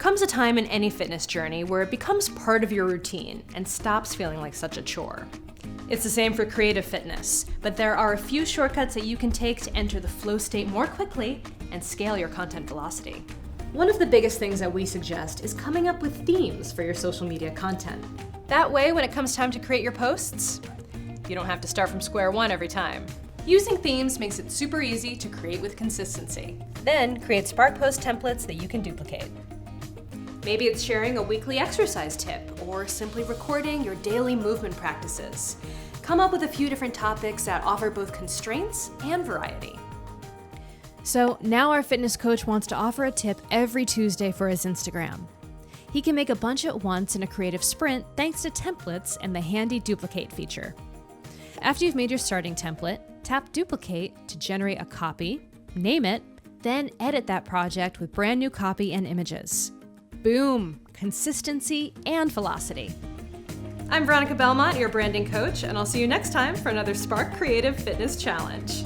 comes a time in any fitness journey where it becomes part of your routine and stops feeling like such a chore. It's the same for creative fitness, but there are a few shortcuts that you can take to enter the flow state more quickly and scale your content velocity. One of the biggest things that we suggest is coming up with themes for your social media content. That way, when it comes time to create your posts, you don't have to start from square one every time. Using themes makes it super easy to create with consistency. Then create Spark post templates that you can duplicate. Maybe it's sharing a weekly exercise tip or simply recording your daily movement practices. Come up with a few different topics that offer both constraints and variety. So now our fitness coach wants to offer a tip every Tuesday for his Instagram. He can make a bunch at once in a creative sprint thanks to templates and the handy duplicate feature. After you've made your starting template, tap Duplicate to generate a copy, name it, then edit that project with brand new copy and images. Boom! Consistency and velocity. I'm Veronica Belmont, your branding coach, and I'll see you next time for another Spark Creative Fitness Challenge.